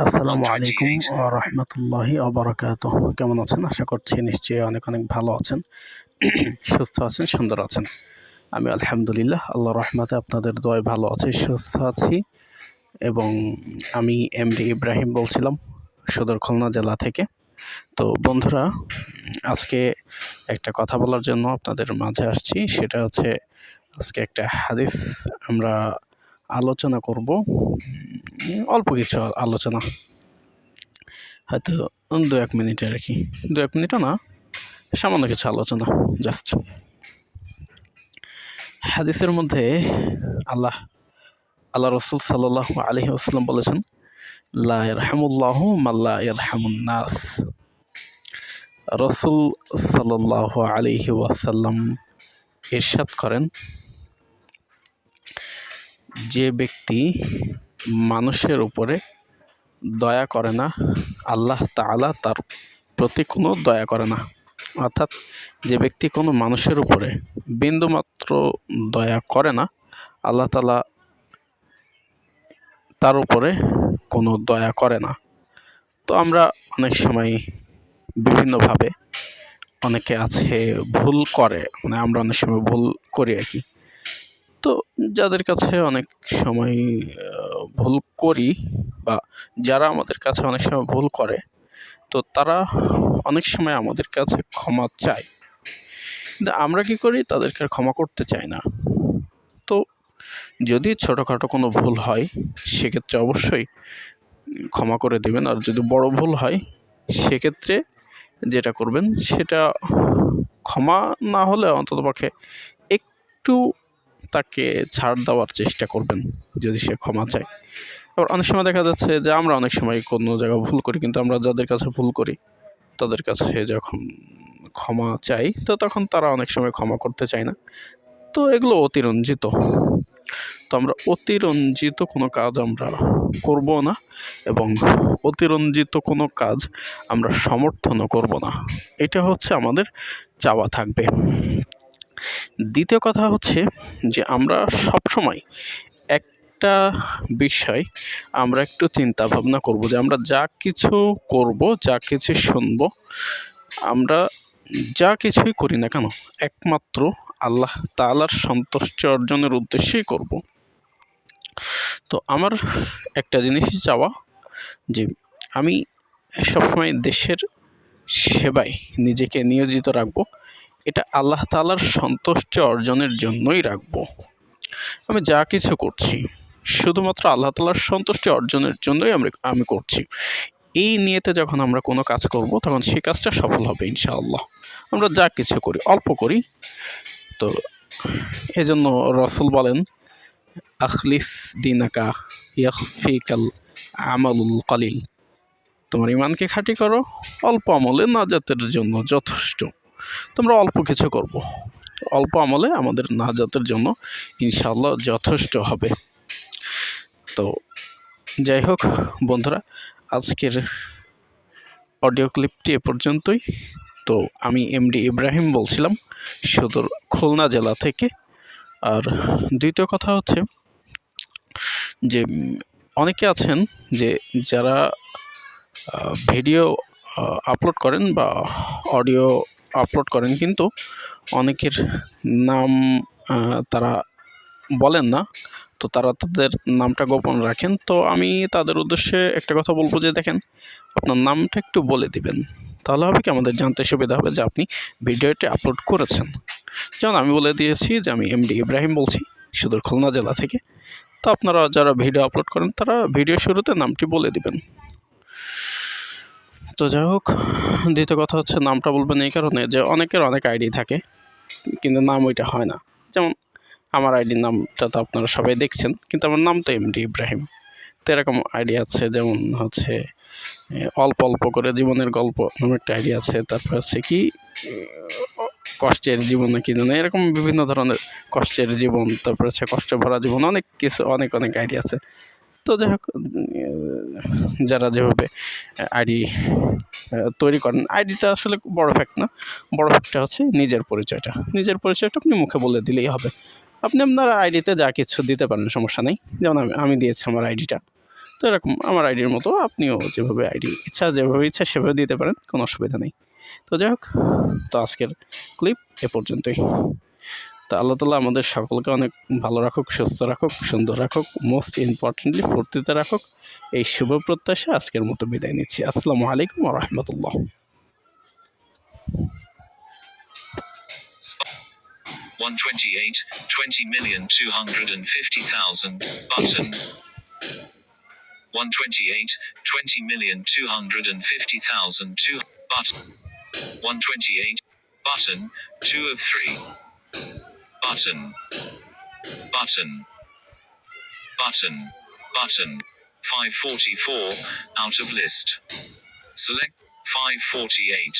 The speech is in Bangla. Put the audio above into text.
আসসালামু আলাইকুম ওয়া রাহমাতুল্লাহি ওয়া বারাকাতুহ। কেমন আছেন? আশা করছি নিশ্চয়ই অনেক ভালো আছেন, সুস্থ আছেন, সুন্দর আছেন। আমি আলহামদুলিল্লাহ আল্লাহর রহমতে আপনাদের দোয়ায় ভালো আছি, সুস্থ আছি। এবং আমি এমডি ইব্রাহিম বলছিলাম সদর খুলনা জেলা থেকে। তো বন্ধুরা, আজকে একটা কথা বলার জন্য আপনাদের মাঝে আসছি। সেটা হচ্ছে আজকে একটা হাদিস আমরা আলোচনা করব। অল্প কিছু আলোচনা, হয়তো 2-1 মিনিট আর কি। 2-1 মিনিটও না, সামান্য কিছু আলোচনা জাস্ট। হাদিসের মধ্যে আল্লাহ রাসূল সাল্লাল্লাহু আলাইহি ওয়াসাল্লাম বলেছেন, লা ইয়ারহামুল্লাহু মান লা ইয়ারহামুন নাস। রাসূল সাল্লাল্লাহু আলাইহি ওয়াসাল্লাম ইরশাদ করেন, যে ব্যক্তি মানুষের উপরে দয়া করে না, আল্লাহ তাআলা তার প্রতি কোনো দয়া করে না। অর্থাৎ যে ব্যক্তি কোনো মানুষের উপরে বিন্দুমাত্র দয়া করে না, আল্লাহ তাআলা তার উপরে কোনো দয়া করে না। তো আমরা অনেক সময় বিভিন্নভাবে, অনেকে আছে ভুল করে, মানে আমরা অনেক সময় ভুল করি আর কি। তো যাদের কাছে অনেক সময় ভুল করি, বা যারা আমাদের কাছে অনেক সময় ভুল করে, তো তারা অনেক সময় আমাদের কাছে ক্ষমা চায়, কিন্তু আমরা কি করি, তাদেরকে ক্ষমা করতে চাই না। তো যদি ছোটোখাটো কোনো ভুল হয়, সেক্ষেত্রে অবশ্যই ক্ষমা করে দেবেন। আর যদি বড় ভুল হয়, সেক্ষেত্রে যেটা করবেন, সেটা ক্ষমা না হলে অন্ততপক্ষে একটু তাকে ছাড় দেওয়ার চেষ্টা করবেন, যদি সে ক্ষমা চায়। আবার অনেক সময় দেখা যাচ্ছে যে আমরা অনেক সময় কোনো জায়গায় ভুল করি, কিন্তু আমরা যাদের কাছে ভুল করি তাদের কাছে যখন ক্ষমা চাই, তো তখন তারা অনেক সময় ক্ষমা করতে চায় না। তো এগুলো অতিরঞ্জিত। তো আমরা অতিরঞ্জিত কোনো কাজ আমরা করব না, এবং অতিরঞ্জিত কোনো কাজ আমরা সমর্থনও করব না। এটা হচ্ছে আমাদের চাওয়া থাকবে। দ্বিতীয় কথা হচ্ছে যে আমরা সবসময় একটা বিষয় আমরা একটু চিন্তা ভাবনা করব, যে আমরা যা কিছু করব, যা কিছু শুনব, আমরা যা কিছুই করি না কেন, একমাত্র আল্লাহ তাআলার সন্তুষ্টি অর্জনের উদ্দেশ্যেই করব। তো আমার একটা জিনিসই চাওয়া, যে আমি সবসময় দেশের সেবায় নিজেকে নিয়োজিত রাখব। এটা আল্লাহ তাআলার সন্তুষ্টি অর্জনের জন্যই রাখব। আমি যা কিছু করছি শুধুমাত্র আল্লাহ তাআলার সন্তুষ্টি অর্জনের জন্যই আমি করছি। এই নিয়েতে যখন আমরা কোনো কাজ করব, তখন সেই কাজটা সফল হবে ইনশাআল্লাহ। আমরা যা কিছু করি, অল্প করি। তো এজন্য রাসূল বলেন, আখলিস দিনাকা ইয়াখফিকাল আমালুল কলিল। তোমার ইমানকে খাঁটি করো, অল্প আমলে নাজাতের জন্য যথেষ্ট। তোমরা অল্প কিছু করব, অল্প আমলে আমাদের নাজাতের জন্য ইনশাআল্লাহ যথেষ্ট হবে। তো যাই হোক বন্ধুরা, আজকের অডিও ক্লিপটি এ পর্যন্তই। তো আমি এমডি ইব্রাহিম বলছিলাম সদর খুলনা জেলা থেকে। আর দ্বিতীয় কথা হচ্ছে যে অনেকে আছেন যে যারা ভিডিও আপলোড করেন বা অডিও আপলোড করেন, কিন্তু অনেকের নাম তারা বলেন না, তো তারা তাদের নামটা গোপন রাখেন। তো আমি তাদের উদ্দেশ্যে একটা কথা বলবো, যে দেখেন, আপনার নামটা একটু বলে দিবেন, তাহলে হবে কি, আমাদের জানতে সুবিধা হবে যে আপনি ভিডিওটি আপলোড করেছেন। যেমন আমি বলে দিয়েছি যে আমি এমডি ইব্রাহিম বলছি সদর খুলনা জেলা থেকে। তো আপনারা যারা ভিডিও আপলোড করেন, তারা ভিডিও শুরুতে নামটি বলে দিবেন। তো যাই হোক, দ্বিতীয় কথা হচ্ছে নামটা বলবেন এই কারণে যে অনেকের অনেক আইডি থাকে, কিন্তু নাম ওইটা হয় না। যেমন আমার আইডির নামটা তো আপনারা সবাই দেখছেন, কিন্তু আমার নাম তো এমডি ইব্রাহিম। তো এরকম আইডি আছে, যেমন হচ্ছে অল্প অল্প করে জীবনের গল্প নামে একটা আইডি আছে। তারপর হচ্ছে কি কষ্টের জীবন নাকি জানে, এরকম বিভিন্ন ধরনের কষ্টের জীবন, তারপর হচ্ছে কষ্টে ভরা জীবন, অনেক কিছু, অনেক আইডি আছে। তো যাই হোক, যারা যেভাবে আইডি তৈরি করেন, আইডিটা আসলে বড় ফ্যাক্ট না। বড় ফ্যাক্টটা হচ্ছে নিজের পরিচয়টা আপনি মুখে বলে দিলেই হবে। আপনি আপনার আইডিতে যা কিছু দিতে পারেন, সমস্যা নেই। যেমন আমি দিয়েছি আমার আইডিটা, তো এরকম আমার আইডির মতো আপনিও যেভাবে যেভাবে ইচ্ছা সেভাবে দিতে পারেন, কোনো অসুবিধা নেই। তো যাই হোক, তো আজকের ক্লিপ এ পর্যন্তই। তো আল্লাহ তাআলা আমাদের সকলকে অনেক ভালো রাখুক, সুস্থ রাখুক, সুন্দর রাখুক, মোস্ট ইম্পর্টেন্টলি ফুর্তিতে রাখুক, এই শুভ প্রত্যাশা আজকের মতো বিদায় নিচ্ছি। আসসালামু আলাইকুম ওয়া রাহমাতুল্লাহ। 128, 20,250,000, button. 128, 20,250,000, button. 128, button, 2 of 3. Button. Button. Button. Button. 544, out of list. Select 548.